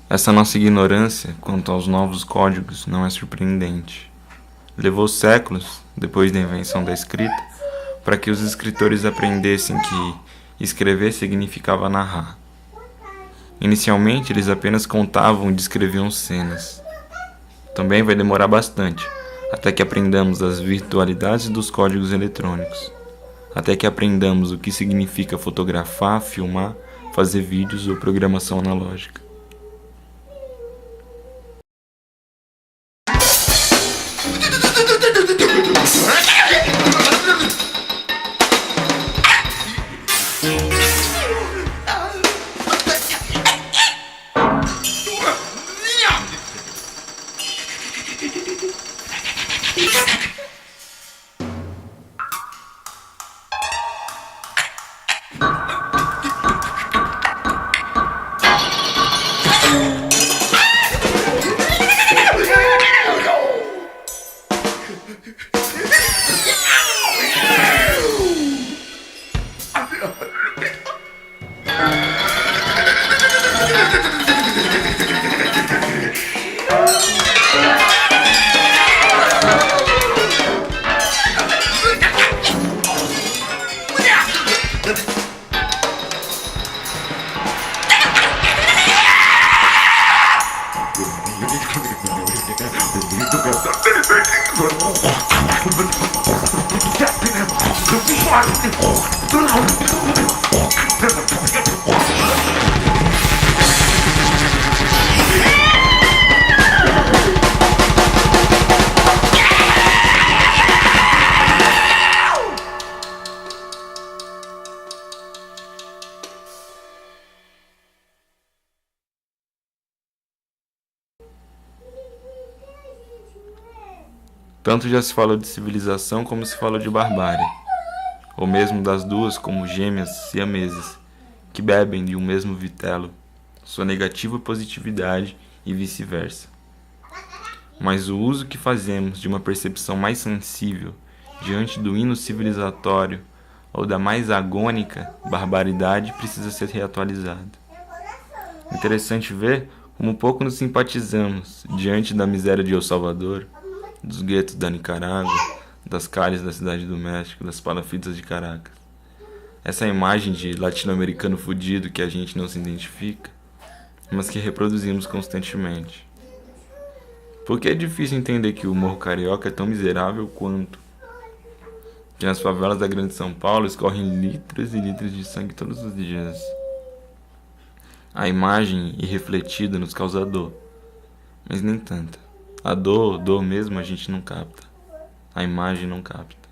Essa nossa ignorância quanto aos novos códigos não é surpreendente. Levou séculos, depois da invenção da escrita, para que os escritores aprendessem que escrever significava narrar. Inicialmente, eles apenas contavam e descreviam cenas. Também vai demorar bastante, até que aprendamos as virtualidades dos códigos eletrônicos, até que aprendamos o que significa fotografar, filmar, fazer vídeos ou programação analógica. Tanto já se falou de civilização como se falou de barbárie, ou mesmo das duas como gêmeas siameses, que bebem de um mesmo vitelo, sua negativa positividade e vice-versa. Mas o uso que fazemos de uma percepção mais sensível diante do hino civilizatório ou da mais agônica barbaridade precisa ser reatualizado. Interessante ver como pouco nos simpatizamos diante da miséria de El Salvador, dos guetos da Nicarágua, das calles da Cidade do México, das palafitas de Caracas. Essa imagem de latino-americano fudido que a gente não se identifica, mas que reproduzimos constantemente. Porque é difícil entender que o Morro Carioca é tão miserável quanto que nas favelas da Grande São Paulo escorrem litros e litros de sangue todos os dias. A imagem irrefletida nos causa dor, mas nem tanta. A dor mesmo a gente não capta. A imagem não capta.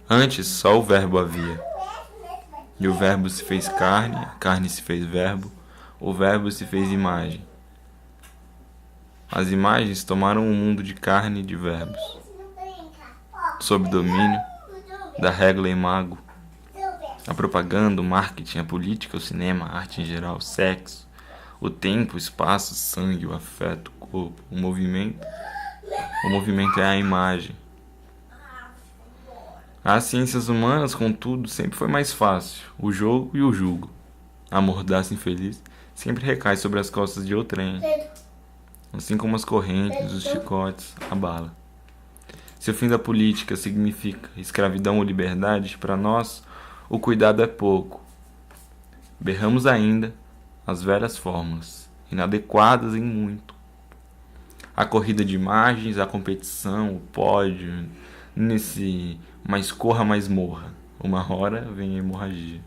Antes só o verbo havia. E o verbo se fez carne, a carne se fez verbo, o verbo se fez imagem. As imagens tomaram um mundo de carne e de verbos, sob domínio da régua e mago. A propaganda, o marketing, a política, o cinema, a arte em geral, o sexo, o tempo, o espaço, o sangue, o afeto, o corpo, o movimento. O movimento é a imagem. As ciências humanas, contudo, sempre foi mais fácil. O jogo e o jugo. A mordaça infeliz sempre recai sobre as costas de outrem. Assim como as correntes, os chicotes, a bala. Se o fim da política significa escravidão ou liberdade, para nós, o cuidado é pouco. Berramos ainda as velhas fórmulas, inadequadas em muito. A corrida de imagens, a competição, o pódio, nesse mais corra, mais morra. Uma hora vem a hemorragia.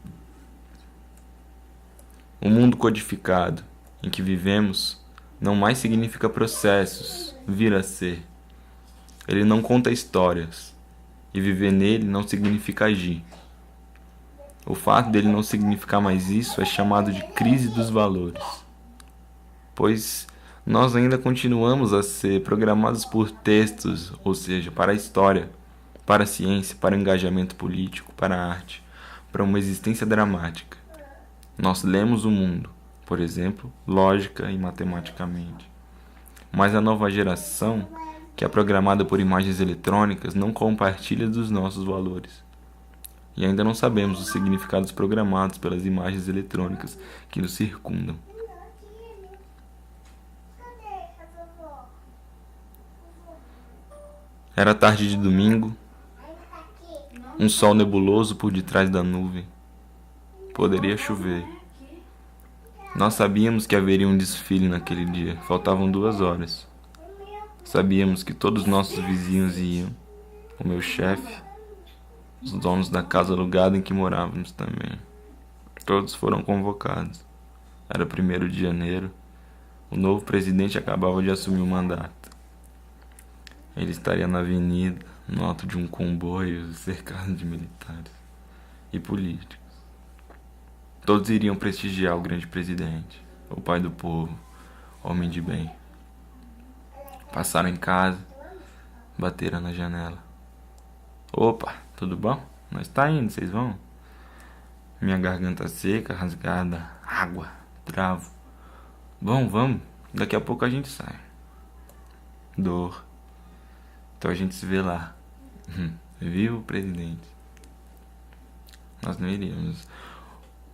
O mundo codificado em que vivemos não mais significa processos, vir a ser. Ele não conta histórias, e viver nele não significa agir. O fato dele não significar mais isso é chamado de crise dos valores, pois nós ainda continuamos a ser programados por textos, ou seja, para a história, para a ciência, para o engajamento político, para a arte, para uma existência dramática. Nós lemos o mundo, por exemplo, lógica e matematicamente. Mas a nova geração, que é programada por imagens eletrônicas, não compartilha dos nossos valores. e ainda não sabemos os significados programados pelas imagens eletrônicas que nos circundam. Era tarde de domingo, um sol nebuloso por detrás da nuvem. Poderia chover. Nós sabíamos que haveria um desfile naquele dia, faltavam 2 horas. Sabíamos que todos os nossos vizinhos iam, o meu chefe, os donos da casa alugada em que morávamos também. Todos foram convocados. Era 1º de janeiro, o novo presidente acabava de assumir o mandato. Ele estaria na avenida, no alto de um comboio cercado de militares e políticos. Todos iriam prestigiar o grande presidente, o pai do povo, homem de bem. Passaram em casa, bateram na janela. Opa, tudo bom? Nós tá indo, vocês vão? Minha garganta seca, rasgada, água, travo. Bom, vamos, daqui a pouco a gente sai. Dor. Então a gente se vê lá. Viva o presidente. Nós não iríamos.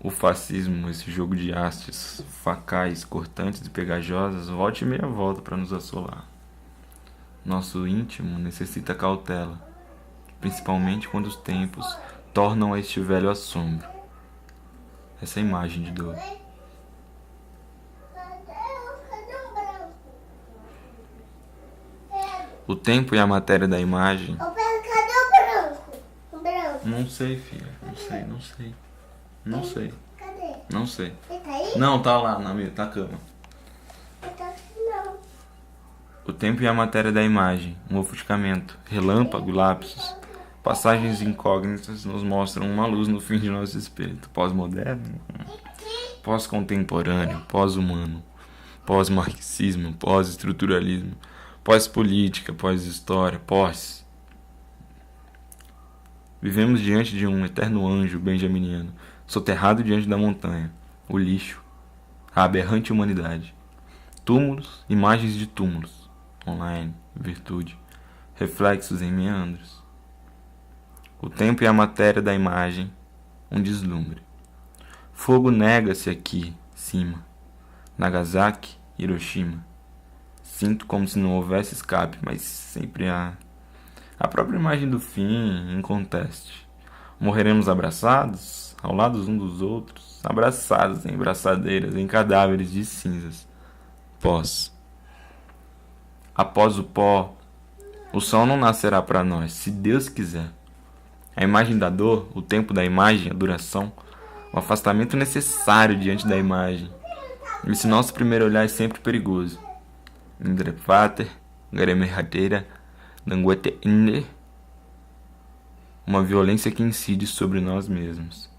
O fascismo, esse jogo de hastes, facais, cortantes e pegajosas, volte e meia volta para nos assolar. Nosso íntimo necessita cautela, principalmente quando os tempos tornam a este velho assombro. Essa é a imagem de dor. O tempo e a matéria da imagem... Cadê o branco? O branco. Não sei, filha. Não sei. Cadê? Não sei. Ele tá aí? Não, tá lá na mesa, tá na cama. Não. O tempo e a matéria da imagem, um ofuscamento, relâmpago, lapsos, passagens incógnitas nos mostram uma luz no fim de nosso espírito. Pós-moderno, pós-contemporâneo, pós-humano, pós-marxismo, pós-estruturalismo, pós-política, pós-história, pós. Vivemos diante de um eterno anjo benjaminiano, soterrado diante da montanha, o lixo, a aberrante humanidade. Túmulos, imagens de túmulos, online, virtude, reflexos em meandros. O tempo e a matéria da imagem, um deslumbre. Fogo nega-se aqui, cima, Nagasaki, Hiroshima. Sinto como se não houvesse escape, mas sempre há. A própria imagem do fim, em conteste. Morreremos abraçados, ao lado uns dos outros, abraçados em braçadeiras, em cadáveres de cinzas. Pós. Após o pó, o sol não nascerá para nós, se Deus quiser. A imagem da dor, o tempo da imagem, a duração, o afastamento necessário diante da imagem. Esse nosso primeiro olhar é sempre perigoso. Indrepater, Garemerradeira, Nanguete Inde, uma violência que incide sobre nós mesmos.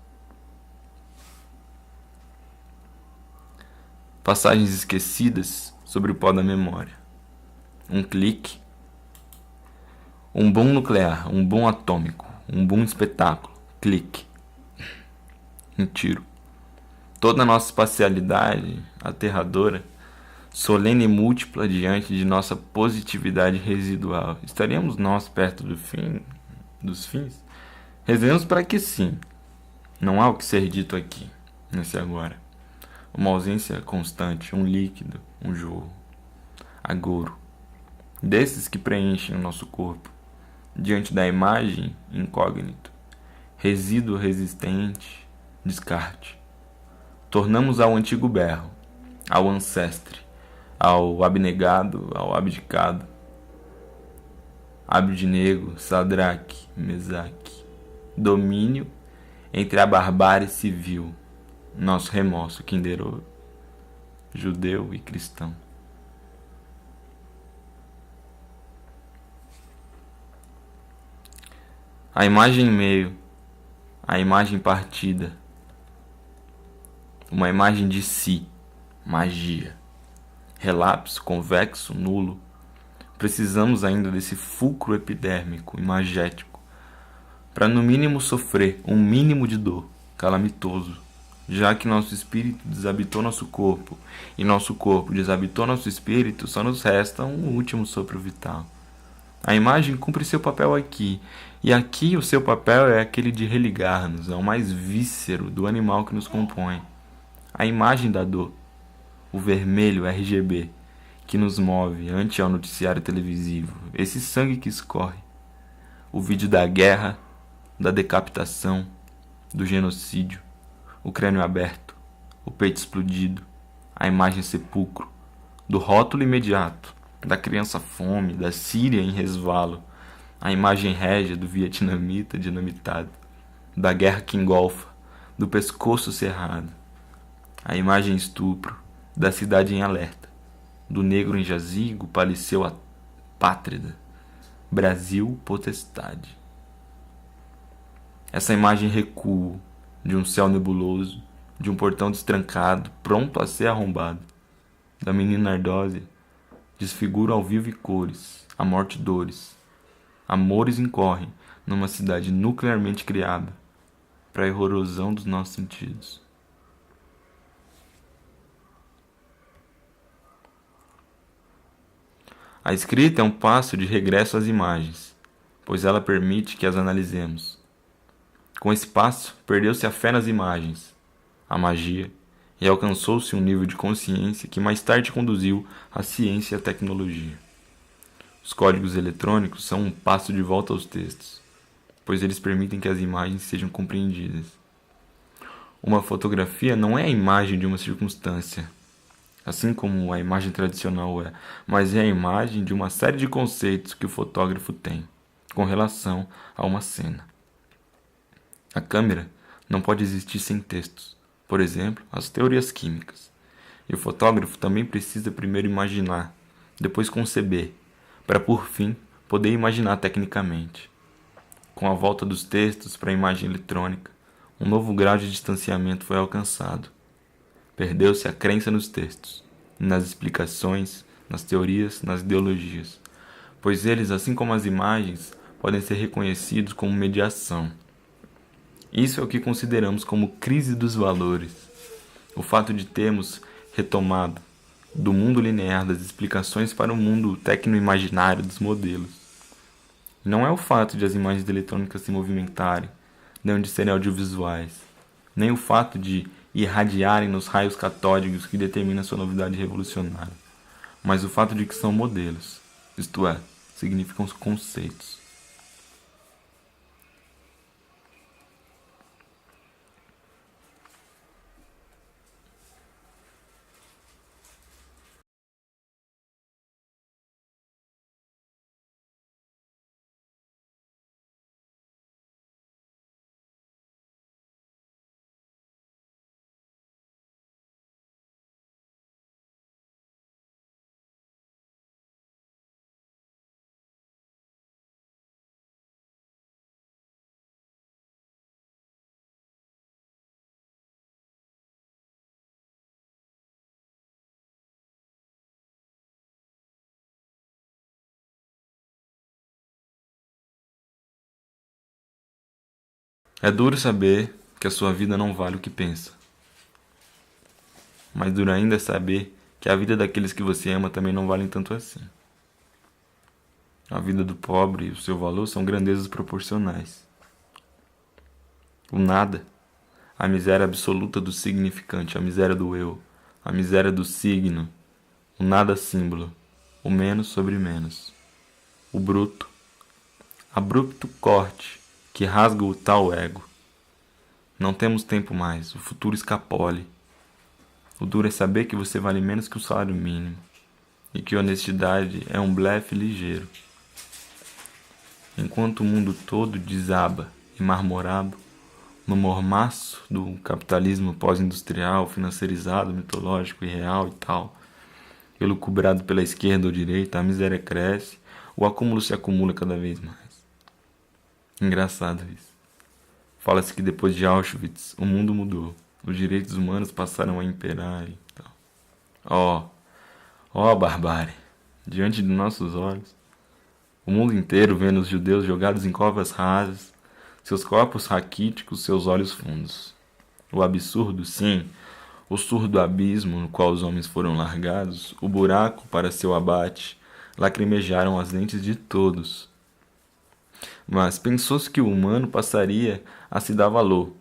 Passagens esquecidas sobre o pó da memória. Um clique, um bom nuclear, um bom atômico, um bom espetáculo, clique, um tiro. Toda a nossa espacialidade aterradora, solene e múltipla diante de nossa positividade residual. Estaríamos nós perto do fim, dos fins? Rezemos para que sim. Não há o que ser dito aqui, nesse agora. Uma ausência constante, um líquido, um jorro, agouro, desses que preenchem o nosso corpo, diante da imagem incógnito, resíduo resistente, descarte. Tornamos ao antigo berro, ao ancestre, ao abnegado, ao abdicado. Abednego, Sadraque, Mesaque. Domínio entre a barbárie civil, nosso remorso quinderoso, judeu e cristão. A imagem meio, a imagem partida, uma imagem de si, magia, relapso, convexo, nulo. Precisamos ainda desse fulcro epidérmico, imagético, para no mínimo sofrer um mínimo de dor, calamitoso, já que nosso espírito desabitou nosso corpo, e nosso corpo desabitou nosso espírito, só nos resta um último sopro vital, A imagem cumpre seu papel aqui, e aqui o seu papel é aquele de religar-nos ao mais víscero do animal que nos compõe. A imagem da dor, o vermelho RGB, que nos move ante ao noticiário televisivo, esse sangue que escorre, o vídeo da guerra, da decapitação, do genocídio, o crânio aberto, o peito explodido, a imagem sepulcro, do rótulo imediato, da criança fome, da Síria em resvalo, a imagem régia do vietnamita dinamitado, da guerra que engolfa, do pescoço cerrado, a imagem estupro, da cidade em alerta, do negro em jazigo, paliceu apátrida, Brasil potestade. Essa imagem recuo de um céu nebuloso, de um portão destrancado, pronto a ser arrombado, da menina ardósia, desfigura ao vivo e cores, a morte dores. Amores incorrem numa cidade nuclearmente criada para a erosão dos nossos sentidos. A escrita é um passo de regresso às imagens, pois ela permite que as analisemos. Com esse passo, perdeu-se a fé nas imagens, a magia, e alcançou-se um nível de consciência que mais tarde conduziu à ciência e à tecnologia. Os códigos eletrônicos são um passo de volta aos textos, pois eles permitem que as imagens sejam compreendidas. Uma fotografia não é a imagem de uma circunstância, assim como a imagem tradicional é, mas é a imagem de uma série de conceitos que o fotógrafo tem com relação a uma cena. A câmera não pode existir sem textos, por exemplo, as teorias químicas. E o fotógrafo também precisa primeiro imaginar, depois conceber, para por fim poder imaginar tecnicamente. Com a volta dos textos para a imagem eletrônica, um novo grau de distanciamento foi alcançado. Perdeu-se a crença nos textos, nas explicações, nas teorias, nas ideologias, pois eles, assim como as imagens, podem ser reconhecidos como mediação. Isso é o que consideramos como crise dos valores. O fato de termos retomado do mundo linear das explicações para o mundo tecno-imaginário dos modelos. Não é o fato de as imagens eletrônicas se movimentarem, nem de serem audiovisuais, nem o fato de irradiarem nos raios catódicos que determina sua novidade revolucionária, mas o fato de que são modelos, isto é, significam conceitos. É duro saber que a sua vida não vale o que pensa. Mais duro ainda é saber que a vida daqueles que você ama também não valem tanto assim. A vida do pobre e o seu valor são grandezas proporcionais. O nada, a miséria absoluta do significante, a miséria do eu, a miséria do signo, o nada símbolo, o menos sobre menos. O bruto, abrupto corte que rasga o tal ego. Não temos tempo mais, o futuro escapole. O duro é saber que você vale menos que o salário mínimo e que honestidade é um blefe ligeiro. Enquanto o mundo todo desaba e marmorado no mormaço do capitalismo pós-industrial, financiarizado, mitológico e real e tal, elucubrado pela esquerda ou direita, a miséria cresce, o acúmulo se acumula cada vez mais. Engraçado isso. Fala-se que depois de Auschwitz, o mundo mudou. Os direitos humanos passaram a imperar e tal. Ó barbárie, diante de nossos olhos. O mundo inteiro vendo os judeus jogados em covas rasas, seus corpos raquíticos, seus olhos fundos. O absurdo, sim, o surdo abismo no qual os homens foram largados, o buraco para seu abate, lacrimejaram as lentes de todos. Mas pensou-se que o humano passaria a se dar valor,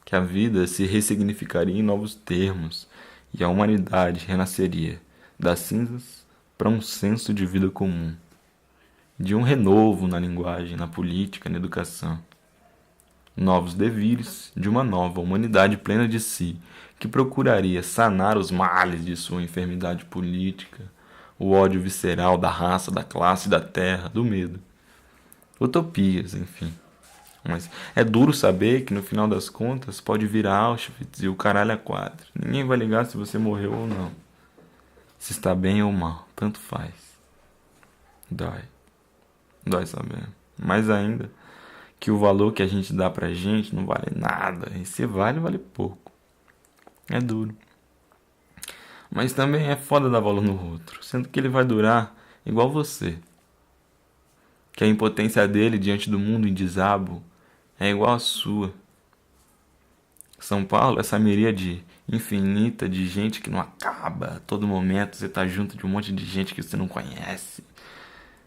que a vida se ressignificaria em novos termos e a humanidade renasceria das cinzas para um senso de vida comum, de um renovo na linguagem, na política, na educação. Novos devires de uma nova humanidade plena de si, que procuraria sanar os males de sua enfermidade política, o ódio visceral da raça, da classe, da terra, do medo. Utopias, enfim. Mas é duro saber que no final das contas pode virar Auschwitz e o caralho a quatro. Ninguém vai ligar se você morreu ou não. Se está bem ou mal, tanto faz. Dói. Dói saber. Mais ainda, que o valor que a gente dá pra gente não vale nada. E se vale, vale pouco. É duro. Mas também é foda dar valor no outro, sendo que ele vai durar igual você. Que a impotência dele diante do mundo em desabo é igual a sua. São Paulo, essa miríade infinita de gente que não acaba. A todo momento você tá junto de um monte de gente que você não conhece,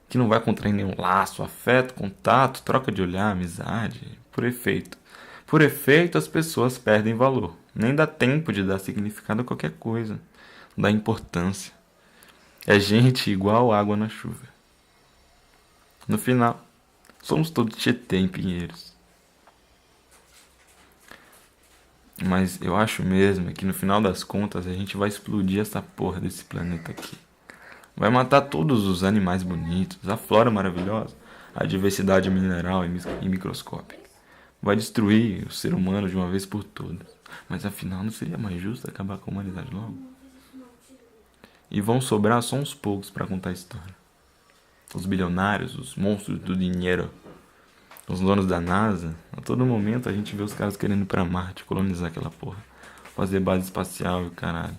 que não vai contrair nenhum laço, afeto, contato, troca de olhar, amizade. Por efeito. Por efeito, as pessoas perdem valor. Nem dá tempo de dar significado a qualquer coisa. Não dá importância. É gente igual água na chuva. No final, somos todos Tietê em Pinheiros. Mas eu acho mesmo que no final das contas a gente vai explodir essa porra desse planeta aqui. Vai matar todos os animais bonitos, a flora maravilhosa, a diversidade mineral e microscópica. Vai destruir o ser humano de uma vez por todas. Mas afinal, não seria mais justo acabar com a humanidade logo? E vão sobrar só uns poucos para contar a história. Os bilionários, os monstros do dinheiro, os donos da NASA. A todo momento a gente vê os caras querendo ir pra Marte, colonizar aquela porra, fazer base espacial e o caralho.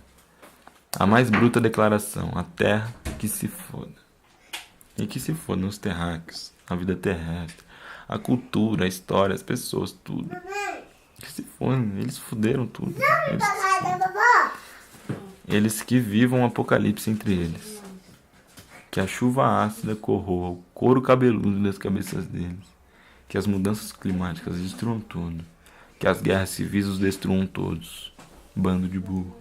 A mais bruta declaração: a Terra que se foda. E que se fodam os terráqueos, a vida terrestre, a cultura, a história, as pessoas, tudo. Que se fodam, eles fuderam tudo. Eles que vivam um apocalipse entre eles. Que a chuva ácida corroa o couro cabeludo das cabeças deles. Que as mudanças climáticas destruam tudo. Que as guerras civis os destruam todos. Bando de burro.